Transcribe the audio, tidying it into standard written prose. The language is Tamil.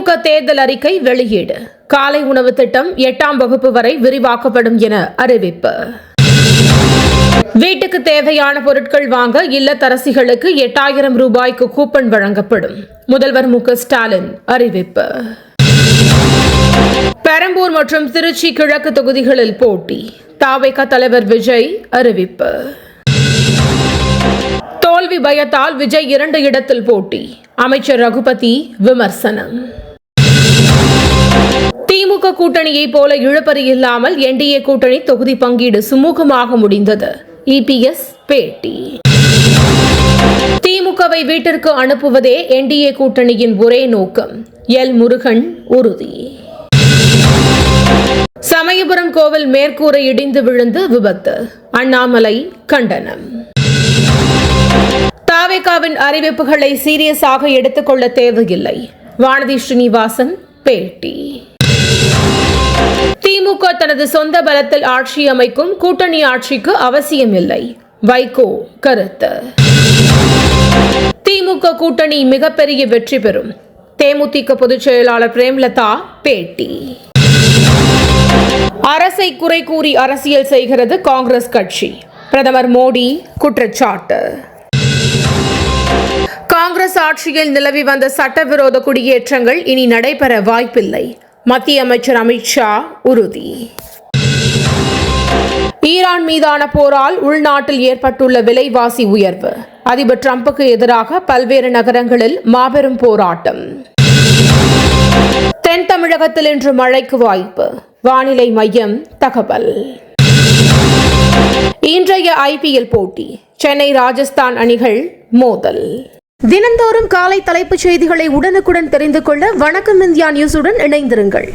திமுக தேர்தல் அறிக்கை வெளியீடு. காலை உணவு திட்டம் 8ஆம் வகுப்பு வரை விரிவாக்கப்படும் என அறிவிப்பு. வீட்டுக்கு தேவையான பொருட்கள் வாங்க இல்லத்தரசிகளுக்கு 8000 ரூபாய்க்கு கூப்பன் வழங்கப்படும். முதல்வர் மு.க. ஸ்டாலின் அறிவிப்பு. பெரம்பூர் மற்றும் திருச்சி கிழக்கு தொகுதிகளில் போட்டி. தவேக தலைவர் விஜய் அறிவிப்பு. தோல்வி பயத்தால் விஜய் 2 இடத்தில் போட்டி. அமைச்சர் ரகுபதி விமர்சனம். திமுக கூட்டணியை போல இழுபறி இல்லாமல் என்டிஏ கூட்டணி தொகுதி பங்கீடு சுமூகமாக முடிந்தது. இபிஎஸ் பேட்டி. திமுகவை வீட்டிற்கு அனுப்புவதே என்டிஏ கூட்டணியின் ஒரே நோக்கம். எல் முருகன் உறுதி. சமயபுரம் கோவில் மேற்கூரை இடிந்து விழுந்து விபத்து. அண்ணாமலை கண்டனம். தவேகாவின் அறிவிப்புகளை சீரியஸாக எடுத்துக்கொள்ள தேவையில்லை. வானதி ஸ்ரீனிவாசன் பேட்டி. திமுக தனது சொந்த பலத்தில் ஆட்சி அமைக்கும். கூட்டணி ஆட்சிக்கு அவசியமில்லை. வைகோ கருத்து. திமுக கூட்டணி மிகப்பெரிய வெற்றி பெறும். தேமுதிக பொதுச் செயலாளர் பிரேமலதா பேட்டி. அரசை குறை கூறி அரசியல் செய்கிறது காங்கிரஸ் கட்சி. பிரதமர் மோடி குற்றச்சாட்டு. காங்கிரஸ் ஆட்சியில் நிலவி வந்த சட்டவிரோத குடியேற்றங்கள் இனி நடைபெற வாய்ப்பில்லை. மத்திய அமைச்சர் அமித்ஷா உறுதி. ஈரான் மீதான போரால் உள்நாட்டில் ஏற்பட்டுள்ள விலைவாசி உயர்வு. அதிபர் டிரம்புக்கு எதிராக பல்வேறு நகரங்களில் மாபெரும் போராட்டம். தென் தமிழகத்தில் இன்று மழைக்கு வாய்ப்பு. வானிலை மையம் தகவல். இன்றைய ஐபிஎல் போட்டி. சென்னை ராஜஸ்தான் அணிகள் மோதல். தினந்தோறும் காலை தலைப்புச் செய்திகளை உடனுக்குடன் தெரிந்து கொள்ள வணக்கம் இந்தியா நியூஸுடன் இணைந்திருங்கள்.